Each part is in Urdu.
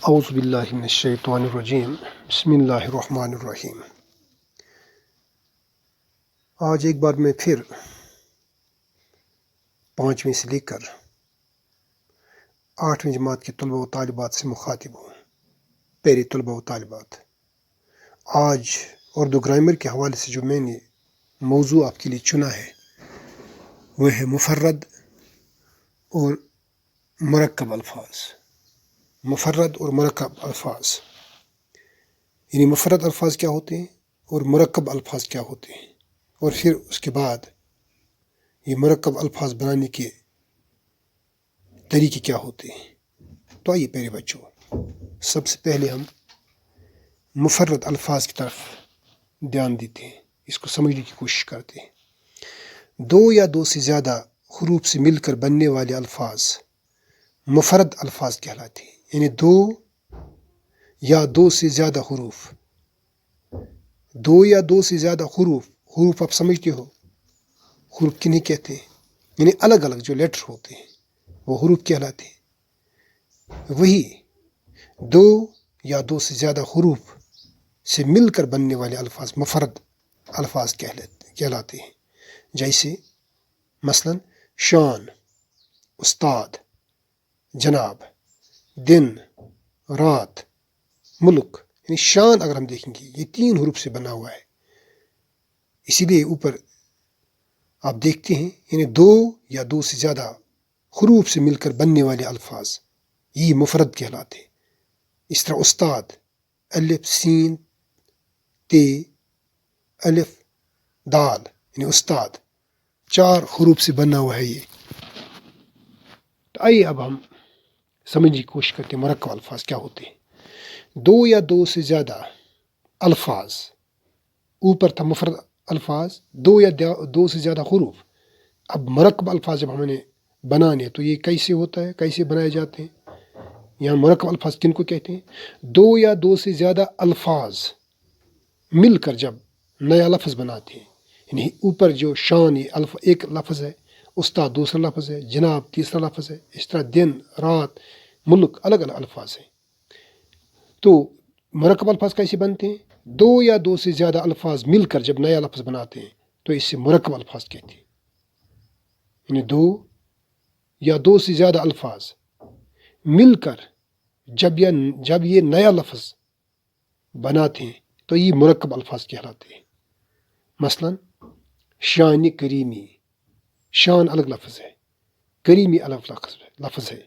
اعوذ باللہ من الشیطان الرجیم بسم اللہ الرحمن الرحیم۔ آج ایک بار میں پھر 5ویں سے لے کر 8ویں جماعت کے طلبہ و طالبات سے مخاطب ہوں، پیارے طلبہ و طالبات۔ آج اردو گرامر کے حوالے سے جو میں نے موضوع آپ کے لیے چنا ہے وہ ہے مفرد اور مرکب الفاظ۔ مفرد اور مرکب الفاظ، یعنی مفرد الفاظ کیا ہوتے ہیں اور مرکب الفاظ کیا ہوتے ہیں، اور پھر اس کے بعد یہ مرکب الفاظ بنانے کے طریقے کیا ہوتے ہیں۔ تو آئیے پیارے بچوں، سب سے پہلے ہم مفرد الفاظ کی طرف دھیان دیتے ہیں، اس کو سمجھنے کی کوشش کرتے ہیں۔ دو یا دو سے زیادہ حروف سے مل کر بننے والے الفاظ مفرد الفاظ کہلاتے ہیں، یعنی دو یا دو سے زیادہ حروف، دو یا دو سے زیادہ حروف آپ سمجھتے ہو حروف کنہیں کہتے ہیں، یعنی الگ الگ جو لیٹر ہوتے ہیں وہ حروف کہلاتے ہیں۔ وہی دو یا دو سے زیادہ حروف سے مل کر بننے والے الفاظ مفرد الفاظ کہلاتے ہیں، جیسے مثلاً شان، استاد، جناب، دن، رات، ملک۔ یعنی شان اگر ہم دیکھیں گے یہ 3 حروف سے بنا ہوا ہے، اسی لیے اوپر آپ دیکھتے ہیں یعنی دو یا دو سے زیادہ حروف سے مل کر بننے والے الفاظ یہ مفرد کہلاتے ہیں۔ اس طرح استاد، الف سین تے الف دال، یعنی استاد 4 حروف سے بنا ہوا ہے یہ۔ تو آئیے اب ہم سمجھنے کی کوشش کرتے ہیں مرکب الفاظ کیا ہوتے ہیں۔ دو یا دو سے زیادہ الفاظ، اوپر تھا مفرد الفاظ، دو یا دو سے زیادہ حروف۔ اب مرکب الفاظ جب ہم نے بنانے تو یہ کیسے ہوتا ہے، کیسے بنائے جاتے ہیں؟ یہاں مرکب الفاظ کن کو کہتے ہیں؟ دو یا دو سے زیادہ الفاظ مل کر جب نیا لفظ بناتے ہیں، یعنی اوپر جو شان ایک لفظ ہے، استاد دوسرا لفظ ہے، جناب تیسرا لفظ ہے، اس طرح دن، رات، ملک الگ الگ الفاظ ہیں۔ تو مرکب الفاظ کیسے بنتے ہیں؟ دو یا دو سے زیادہ الفاظ مل کر جب نیا لفظ بناتے ہیں تو اس سے مرکب الفاظ کہتے ہیں۔ یعنی دو یا دو سے زیادہ الفاظ مل کر جب یہ نیا لفظ بناتے ہیں تو یہ مرکب الفاظ کہلاتے ہیں۔ مثلاً شان کریمی، شان الگ لفظ ہے، کریمی الگ لفظ ہے۔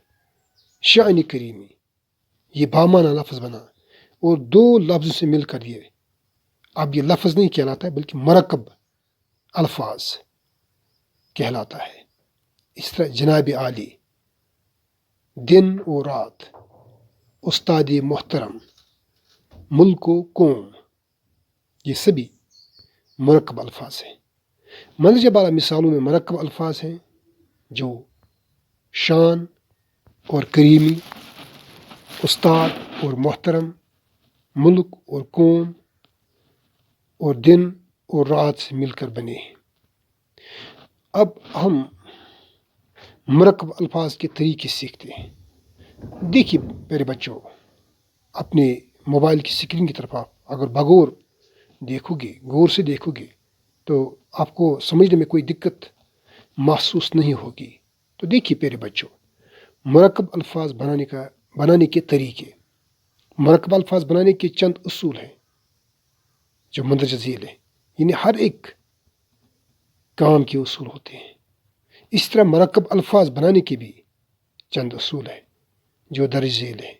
شان کریمی یہ بامانہ لفظ بنا، اور دو لفظ سے مل کر یہ اب یہ لفظ نہیں کہلاتا ہے بلکہ مرکب الفاظ کہلاتا ہے۔ اس طرح جناب عالی، دن و رات، استاد محترم، ملک و قوم، یہ سبھی مرکب الفاظ ہیں۔ مندرجہ بالا مثالوں میں مرکب الفاظ ہیں جو شان اور کریمی، استاد اور محترم، ملک اور قوم اور دن اور رات سے مل کر بنے ہیں۔ اب ہم مرکب الفاظ کے طریقے سیکھتے ہیں۔ دیکھیے میرے بچوں، اپنے موبائل کی اسکرین کی طرف آپ اگر بغور دیکھو گے، غور سے دیکھو گے تو آپ کو سمجھنے میں کوئی دقت محسوس نہیں ہوگی۔ تو دیکھیے پیارے بچوں، مرکب الفاظ بنانے کے طریقے، مرکب الفاظ بنانے کے چند اصول ہیں جو مندرجہ ذیل ہیں، یعنی ہر ایک کام کے اصول ہوتے ہیں۔ اس طرح مرکب الفاظ بنانے کے بھی چند اصول ہیں جو درج ذیل ہیں۔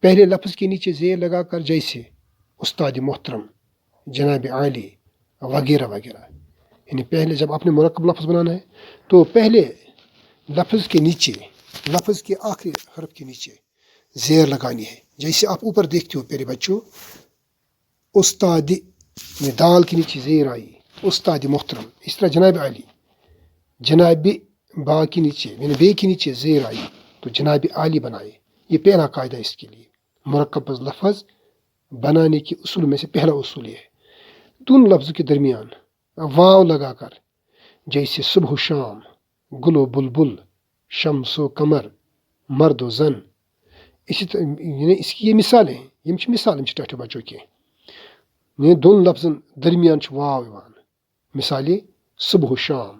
پہلے لفظ کے نیچے زیر لگا کر، جیسے استاد محترم، جناب عالی وغیرہ وغیرہ، یعنی پہلے جب آپ نے مرکب لفظ بنانا ہے تو پہلے لفظ کے نیچے، لفظ کے آخری حرف کے نیچے زیر لگانی ہے۔ جیسے آپ اوپر دیکھتے ہو پیارے بچوں، استاد میں دال کے نیچے زیر آئی، استاد محترم۔ اس طرح جناب عالی، جناب با کے نیچے یعنی بے کے نیچے زیر آئی تو جناب عالی بنائے۔ یہ پہلا قاعدہ اس کے لیے مرکب لفظ بنانے کے اصول میں سے پہلا اصول یہ ہے۔ دونوں لفظوں کے درمیان واو لگا کر، جیسے صبح و شام، گل و بلبل، شمس و قمر، مرد و زن، اسی یعنی اس کی یہ مثالیں ہیں، یم چھِ مثال یم چھِ ٹاٹھِ بچو کینٛہہ یعنی دۄن لفظن درمیان چھُ واو یِوان مثالے صبح و شام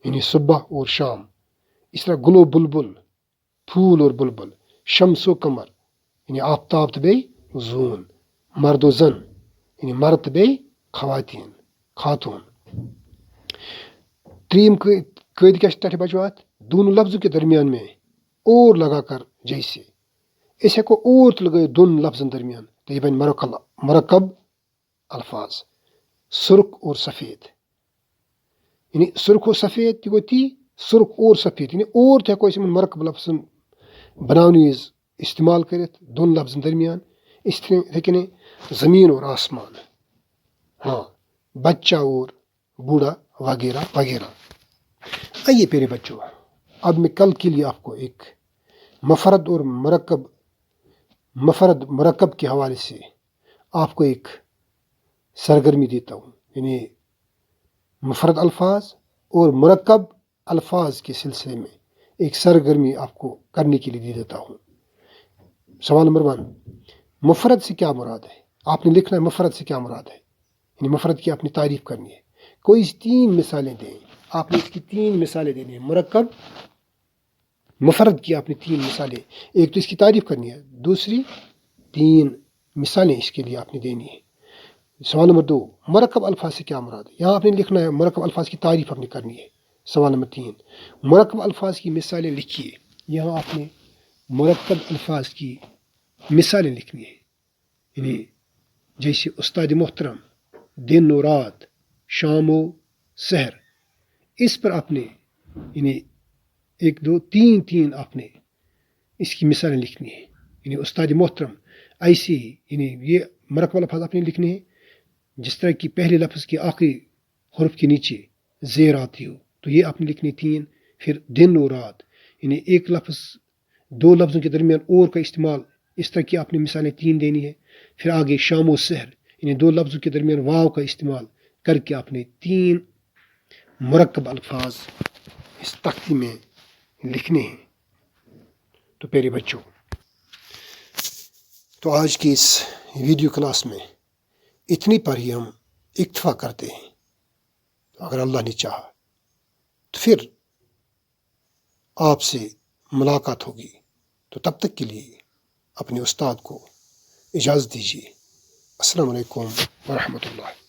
یعنی صبح اور شام اس طرح گل و بلبل پھول اور بلبل شمس و قمر یعنی آفتاب تہٕ بیٚیہِ زوٗن مرد و زن یعنی مرد تہٕ بیٚیہِ خواتین خاتون ترٛیٚیِم قٲعدٕ کیٛاہ چھِ ٹاٹھِ بچو اَتھ دونوں لفظوں کے درمیان میں اور لگا کر جیسے أسۍ ہٮ۪کو اور تہِ لگٲوِتھ دۄن لفظن درمیان تہٕ یہِ بنہِ مرکب الفاظ سرخ اور سفید یعنی سرخ اور سفید تہِ گوٚو تی سرخ اور سفید یعنی اور تہِ ہٮ۪کو أسۍ یِمن مرکب لفظن بناونہٕ وِزِ استعمال کٔرِتھ دۄن لفظن درمیان یِتھے کٔنۍ زمین اور آسمان ہاں بچہ اور بوڑھا وغیرہ وغیرہ آئیے پیارے بچوں اب میں کل کے لیے آپ کو ایک مفرد اور مرکب کے حوالے سے آپ کو ایک سرگرمی دیتا ہوں یعنی مفرد الفاظ اور مرکب الفاظ کے سلسلے میں ایک سرگرمی آپ کو کرنے کے لیے دے دیتا ہوں سوال نمبر 1 مفرد سے کیا مراد ہے آپ نے لکھنا ہے مفرد سے کیا مراد ہے یعنی مفرد کی اپنی تعریف کرنی ہے کوئی 3 مثالیں دیں آپ نے اس کی 3 مثالیں دینی ہیں مفرد کی آپ نے 3 مثالیں ایک تو اس کی تعریف کرنی ہے دوسری 3 مثالیں اس کے لیے آپ نے دینی ہے سوال نمبر 2 مرکب الفاظ سے کیا مراد ہے یہاں آپ نے لکھنا ہے مرکب الفاظ کی تعریف آپ نے کرنی ہے سوال نمبر 3 مرکب الفاظ کی مثالیں لکھیے یہاں آپ نے مرکب الفاظ کی مثالیں لکھنی ہے یعنی جیسے استاد محترم دن و رات شام و سحر اس پر آپ نے یعنی 1 2 3 آپ نے اس کی مثالیں لکھنی ہے یعنی استاد محترم ایسے ہی یعنی یہ مرکب الفاظ آپ نے لکھنے ہیں جس طرح کی پہلے لفظ کے آخری حرف کے نیچے زیر آتی ہو تو یہ آپ نے لکھنی 3 پھر دن و رات یعنی ایک لفظ 2 لفظوں کے درمیان اور کا استعمال اس طرح کی آپ نے مثالیں 3 دینی ہے پھر آگے شام و سحر یعنی 2 لفظوں کے درمیان واو کا استعمال کر کے آپ نے 3 مرکب الفاظ اس تختی میں لکھنے ہیں تو پیارے بچوں تو آج کی اس ویڈیو کلاس میں اتنی پر ہی ہم اکتفا کرتے ہیں اگر اللہ نے چاہا تو پھر آپ سے ملاقات ہوگی تو تب تک کے لیے اپنے استاد کو اجازت دیجیے السلام علیکم ورحمۃ اللہ